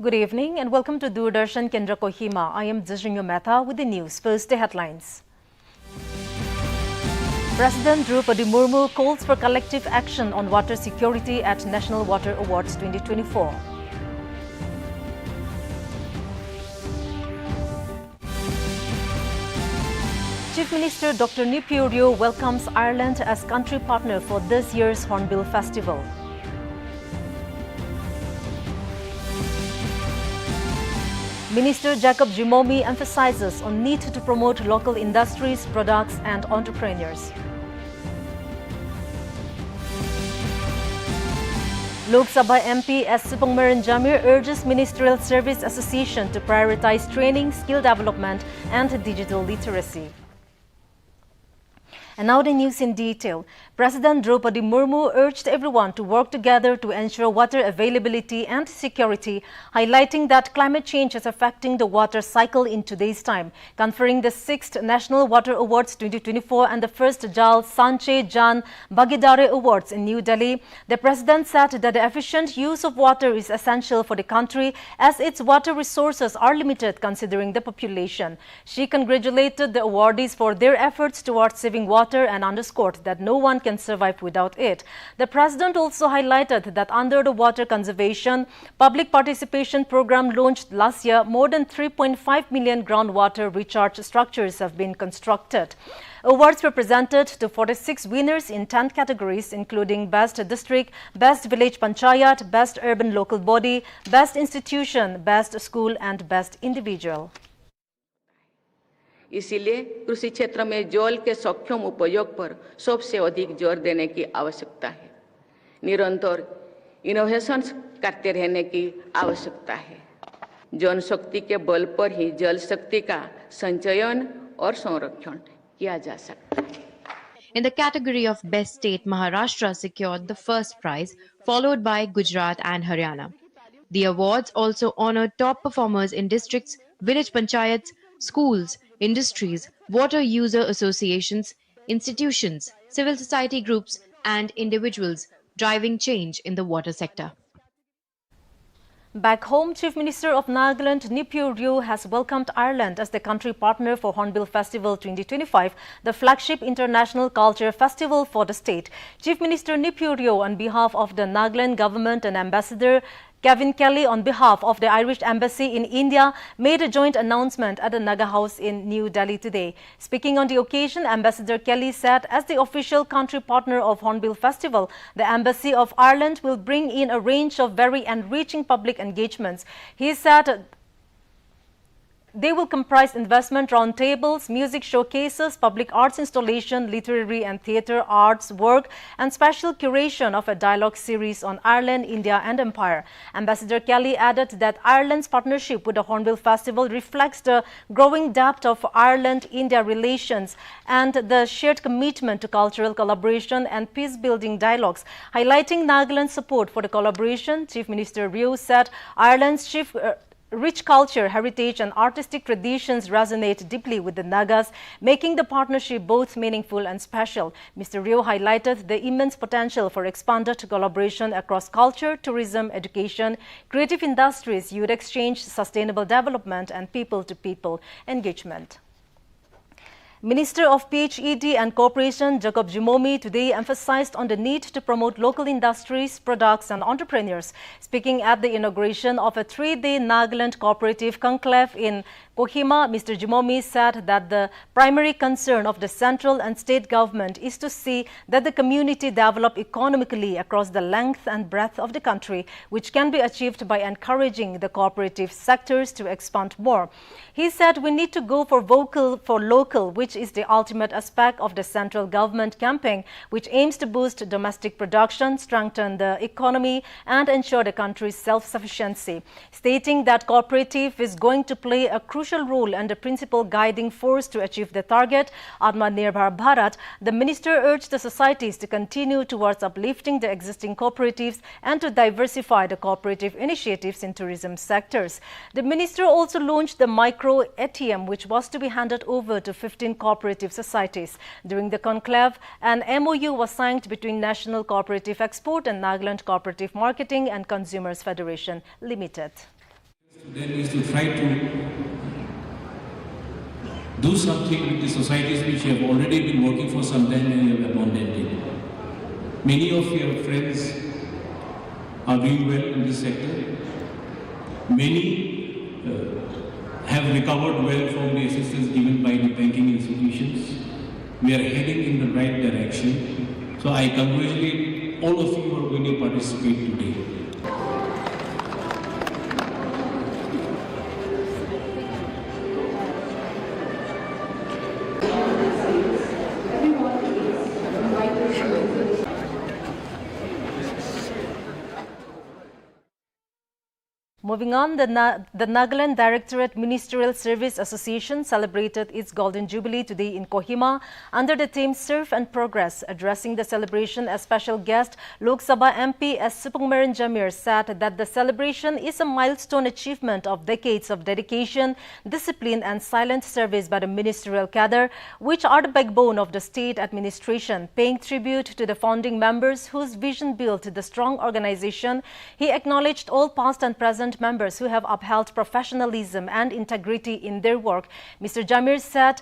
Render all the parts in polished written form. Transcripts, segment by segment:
Good evening and welcome to Doordarshan Kendra Kohima. I am Jisringa Mehta with the news. First, the headlines. President Draupadi Murmu calls for collective action on water security at National Water Awards 2024. Chief Minister Dr. Nipiorio welcomes Ireland as country partner for this year's Hornbill Festival. Minister Jacob Jimomi emphasizes on need to promote local industries, products and entrepreneurs. Lok Sabha MP S. Supangmaran Jamir urges Ministerial Service Association to prioritize training, skill development and digital literacy. And now the news in detail. President Draupadi Murmu urged everyone to work together to ensure water availability and security, highlighting that climate change is affecting the water cycle in today's time. Conferring the 6th National Water Awards 2024 and the first Jal Sanche Jan Bhagidare Awards in New Delhi, the President said that the efficient use of water is essential for the country as its water resources are limited considering the population. She congratulated the awardees for their efforts towards saving water and underscored that no one can survive without it. The President also highlighted that under the Water Conservation Public Participation Program launched last year, more than 3.5 million groundwater recharge structures have been constructed. Awards were presented to 46 winners in 10 categories, including Best District, Best Village Panchayat, Best Urban Local Body, Best Institution, Best School and Best Individual. इसीलिए कृषि क्षेत्र में जल के सक्षम उपयोग पर सबसे अधिक जोर देने की आवश्यकता है। निरंतर इनोवेशंस करते रहने की आवश्यकता है। जनशक्ति के बल पर ही जल शक्ति का संचयन और संरक्षण किया जा सकता है। In the category of Best State, Maharashtra secured the first prize, followed by Gujarat and Haryana. The awards also honored top performers in districts, village panchayats, schools, industries, water user associations, institutions, civil society groups, and individuals driving change in the water sector. Back home, Chief Minister of Nagaland, Nipiorio, has welcomed Ireland as the country partner for Hornbill Festival 2025, the flagship international culture festival for the state. Chief Minister Nipiorio, on behalf of the Nagaland government and Ambassador Kevin Kelly, on behalf of the Irish Embassy in India, made a joint announcement at the Naga House in New Delhi today. Speaking on the occasion, Ambassador Kelly said, as the official country partner of Hornbill Festival, the Embassy of Ireland will bring in a range of very enriching public engagements. He said they will comprise investment roundtables, music showcases, public arts installation, literary and theatre arts work, and special curation of a dialogue series on Ireland, India and Empire. Ambassador Kelly added that Ireland's partnership with the Hornbill Festival reflects the growing depth of Ireland-India relations and the shared commitment to cultural collaboration and peace-building dialogues. Highlighting Nagaland's support for the collaboration, Chief Minister Rio said Ireland's rich culture, heritage and artistic traditions resonate deeply with the Nagas, making the partnership both meaningful and special. Mr. Rio highlighted the immense potential for expanded collaboration across culture, tourism, education, creative industries, youth exchange, sustainable development and people-to-people engagement. Minister of PHED and Cooperation Jacob Jimomi today emphasized on the need to promote local industries, products and entrepreneurs. Speaking at the inauguration of a 3-day Nagaland Cooperative conclave in Kohima, Mr. Jimomi said that the primary concern of the central and state government is to see that the community develop economically across the length and breadth of the country, which can be achieved by encouraging the cooperative sectors to expand more. He said we need to go for vocal for local, which is the ultimate aspect of the central government campaign, which aims to boost domestic production, strengthen the economy and ensure the country's self-sufficiency. Stating that cooperative is going to play a crucial role and the principal guiding force to achieve the target, Atmanirbhar Bharat, the minister urged the societies to continue towards uplifting the existing cooperatives and to diversify the cooperative initiatives in tourism sectors. The minister also launched the micro ATM, which was to be handed over to 15 cooperative societies. During the conclave, an MOU was signed between National Cooperative Export and Nagaland Cooperative Marketing and Consumers Federation Limited. Then is to try to do something with the societies which have already been working for some time and have abandoned it. Many of your friends are doing well in this sector. Many have recovered well from the assistance given by the banking institutions. We are heading in the right direction. So I congratulate all of you who are going to participate today. Moving on, the Nagaland Directorate Ministerial Service Association celebrated its Golden Jubilee today in Kohima under the theme Serve and Progress. Addressing the celebration as special guest, Lok Sabha MP S. Supangmaran Jamir said that the celebration is a milestone achievement of decades of dedication, discipline and silent service by the ministerial cadre, which are the backbone of the state administration. Paying tribute to the founding members whose vision built the strong organization, he acknowledged all past and present members who have upheld professionalism and integrity in their work. Mr. Jamir said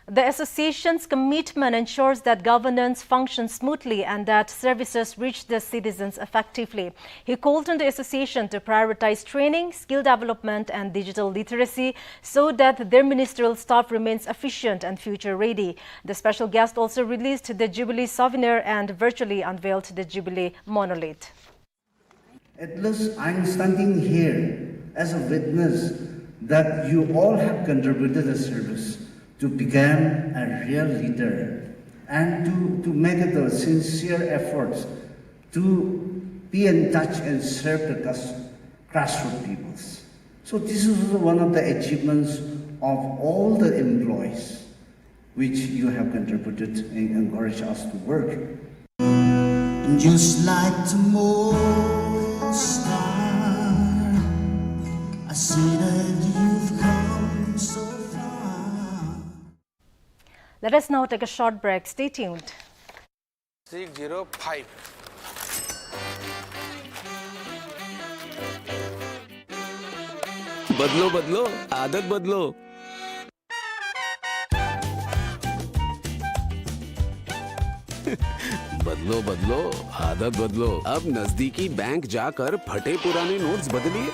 the association's commitment ensures that governance functions smoothly and that services reach the citizens effectively. He called on the association to prioritize training, skill development and digital literacy so that their ministerial staff remains efficient and future-ready. The special guest also released the Jubilee souvenir and virtually unveiled the Jubilee monolith. At least I'm standing here as a witness that you all have contributed a service to become a real leader and to make the sincere efforts to be in touch and serve the grassroots peoples. So this is one of the achievements of all the employees which you have contributed and encouraged us to work. Just like tomorrow star, I see that you've come so far. Let us now take a short break. Stay tuned. 605. बदलो बदलो आदत बदलो बदलो बदलो आदत बदलो अब नजदीकी बैंक जाकर फटे पुराने नोट्स बदलिए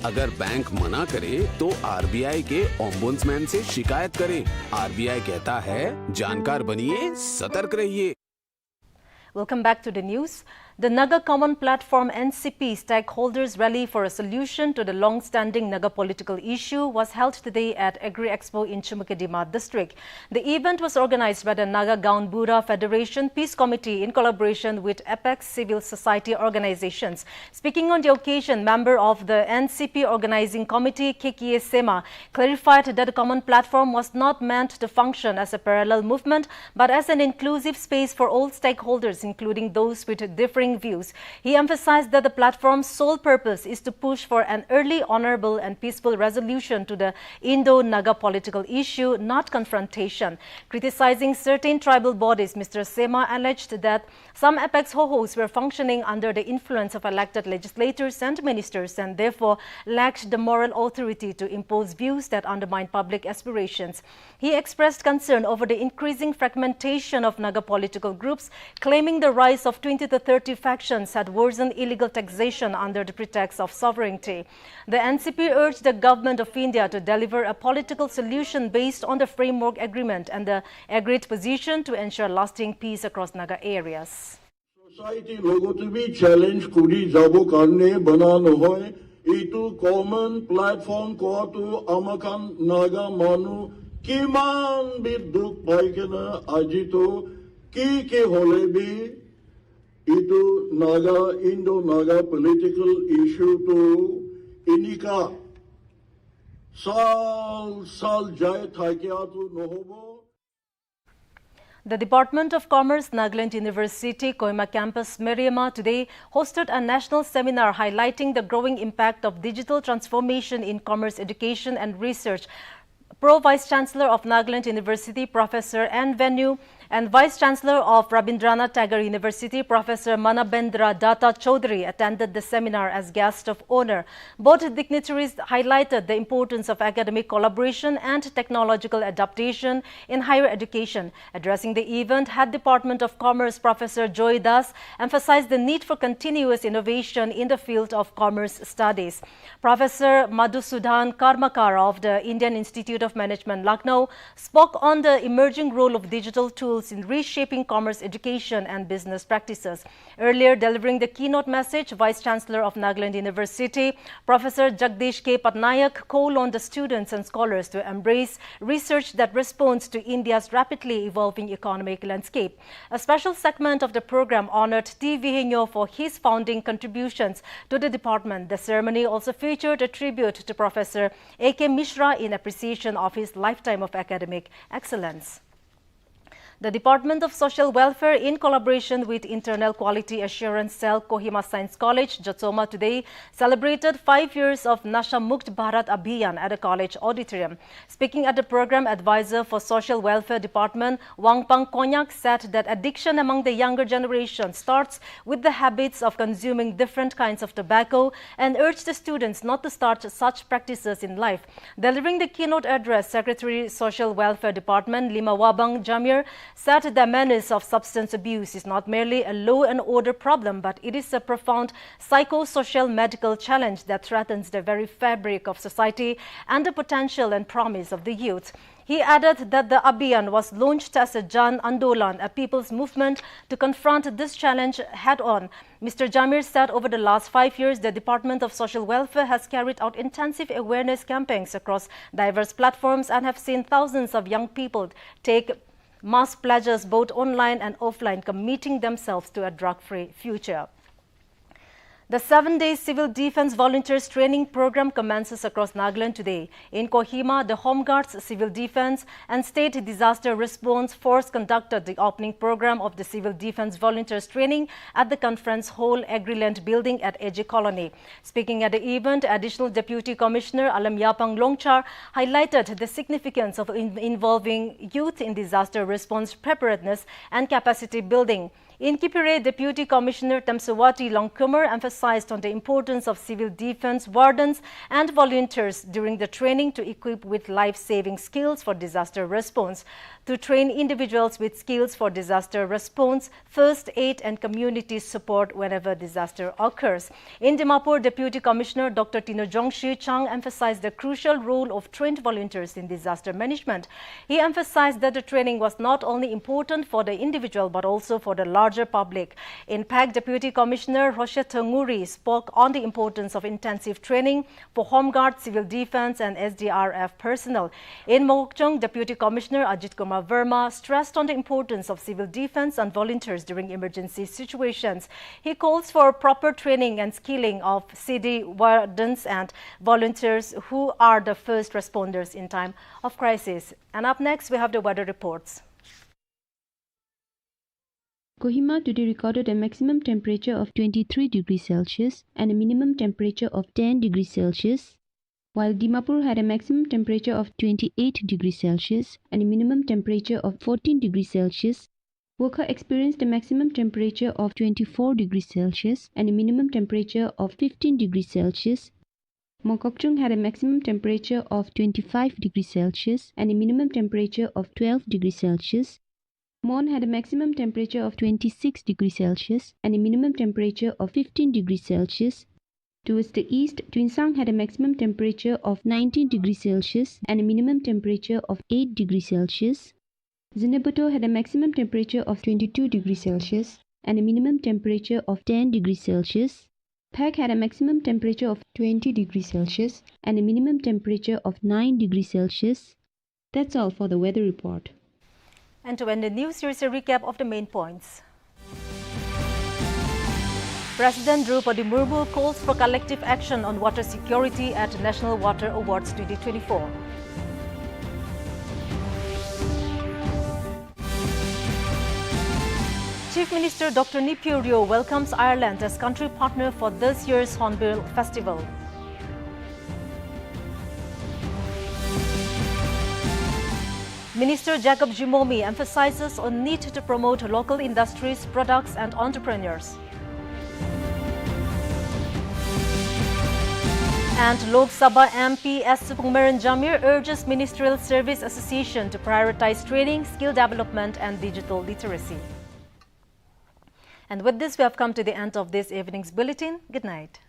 अगर बैंक मना करे तो आरबीआई के ओम्बुड्समैन से शिकायत करें आरबीआई कहता है जानकार बनिए सतर्क रहिए Welcome back to the news. The Naga Common Platform NCP Stakeholders Rally for a Solution to the Long-Standing Naga Political Issue was held today at Agri Expo in Chumukedima District. The event was organized by the Naga Gaon Bura Federation Peace Committee in collaboration with Apex Civil Society Organizations. Speaking on the occasion, member of the NCP Organizing Committee, Kekie Sema, clarified that the Common Platform was not meant to function as a parallel movement, but as an inclusive space for all stakeholders, including those with differing views. He emphasized that the platform's sole purpose is to push for an early, honorable and peaceful resolution to the Indo-Naga political issue, not confrontation. Criticizing certain tribal bodies, Mr. Sema alleged that some Apex Ho-Hos were functioning under the influence of elected legislators and ministers and therefore lacked the moral authority to impose views that undermine public aspirations. He expressed concern over the increasing fragmentation of Naga political groups, claiming the rise of 20 to 30 factions had worsened illegal taxation under the pretext of sovereignty. The NCP urged the government of India to deliver a political solution based on the framework agreement and the agreed position to ensure lasting peace across Naga areas. Society logo to be challenged kuri jabo karne banano hoy itu common platform ko to amakan Naga manu kiman biduk paikena ajito ki hole bi itu Naga Indo-Naga political issue to inika sal jai thakya to nohobo. The Department of Commerce, Nagaland University, Kohima Campus, Meriama today hosted a national seminar highlighting the growing impact of digital transformation in commerce education and research. Pro Vice Chancellor of Nagaland University, Professor N. Venu, And Vice-Chancellor of Rabindranath Tagore University, Professor Manabendra Datta Chaudhary, attended the seminar as guest of honor. Both dignitaries highlighted the importance of academic collaboration and technological adaptation in higher education. Addressing the event, Head Department of Commerce Professor Joy Das emphasized the need for continuous innovation in the field of commerce studies. Professor Madhusudan Karmakar of the Indian Institute of Management, Lucknow, spoke on the emerging role of digital tools in reshaping commerce education and business practices. Earlier, delivering the keynote message, Vice-Chancellor of Nagaland University, Professor Jagdish K. Patnaik, called on the students and scholars to embrace research that responds to India's rapidly evolving economic landscape. A special segment of the program honored T. Vihenyo for his founding contributions to the department. The ceremony also featured a tribute to Professor A.K. Mishra in appreciation of his lifetime of academic excellence. The Department of Social Welfare, in collaboration with Internal Quality Assurance Cell, Kohima Science College, Jatsoma, today celebrated 5 years of Nasha Mukt Bharat Abhiyan at a college auditorium. Speaking at the program, Advisor for Social Welfare Department, Wangpang Konyak, said that addiction among the younger generation starts with the habits of consuming different kinds of tobacco and urged the students not to start such practices in life. Delivering the keynote address, Secretary Social Welfare Department, Lima Wabang Jamir, said the menace of substance abuse is not merely a law and order problem, but it is a profound psychosocial medical challenge that threatens the very fabric of society and the potential and promise of the youth. He added that the Abhiyan was launched as a Jan Andolan, a people's movement to confront this challenge head-on. Mr. Jamir said over the last 5 years, the Department of Social Welfare has carried out intensive awareness campaigns across diverse platforms and have seen thousands of young people take mass pledges both online and offline, committing themselves to a drug-free future. The 7-day Civil Defense Volunteers Training Program commences across Nagaland today. In Kohima, the Home Guards, Civil Defense and State Disaster Response Force conducted the opening program of the Civil Defense Volunteers Training at the Conference Hall Agriland Building at AJ Colony. Speaking at the event, Additional Deputy Commissioner Alam Yapang Longchar highlighted the significance of involving youth in disaster response preparedness and capacity building. In Kipire, Deputy Commissioner Tamsawati Longkumar emphasized on the importance of civil defense wardens and volunteers during the training to equip with life-saving skills for disaster response, to train individuals with skills for disaster response, first aid and community support whenever disaster occurs. In Dimapur, Deputy Commissioner Dr. Tino Jongshi Chang emphasized the crucial role of trained volunteers in disaster management. He emphasized that the training was not only important for the individual but also for the larger public. In PAC, Deputy Commissioner Roshet Nguri spoke on the importance of intensive training for Home Guard, Civil Defense and SDRF personnel. In Mokchung, Deputy Commissioner Ajit Kumar Verma stressed on the importance of civil defense and volunteers during emergency situations. He calls for proper training and skilling of CD wardens and volunteers who are the first responders in time of crisis. And up next, we have the weather reports. Kohima today recorded a maximum temperature of 23 degrees Celsius and a minimum temperature of 10 degrees Celsius, while Dimapur had a maximum temperature of 28 degrees Celsius and a minimum temperature of 14 degrees Celsius. Wokha experienced a maximum temperature of 24 degrees Celsius and a minimum temperature of 15 degrees Celsius. Mokokchung had a maximum temperature of 25 degrees Celsius and a minimum temperature of 12 degrees Celsius. Mon had a maximum temperature of 26 degrees Celsius and a minimum temperature of 15 degrees Celsius. Towards the east, Twinsang had a maximum temperature of 19 degrees Celsius and a minimum temperature of 8 degrees Celsius. Zinabuto had a maximum temperature of 22 degrees Celsius and a minimum temperature of 10 degrees Celsius. Peg had a maximum temperature of 20 degrees Celsius and a minimum temperature of 9 degrees Celsius. That's all for the weather report. And to end the news, here's a recap of the main points. President Draupadi Murmu calls for collective action on water security at National Water Awards 2024. Chief Minister Dr. Nipurio welcomes Ireland as country partner for this year's Hornbill Festival. Minister Jacob Jimomi emphasizes on need to promote local industries, products and entrepreneurs. And Lok Sabha MP S. Sukumaran Jamir urges Ministerial Service Association to prioritize training, skill development and digital literacy. And with this, we have come to the end of this evening's bulletin. Good night.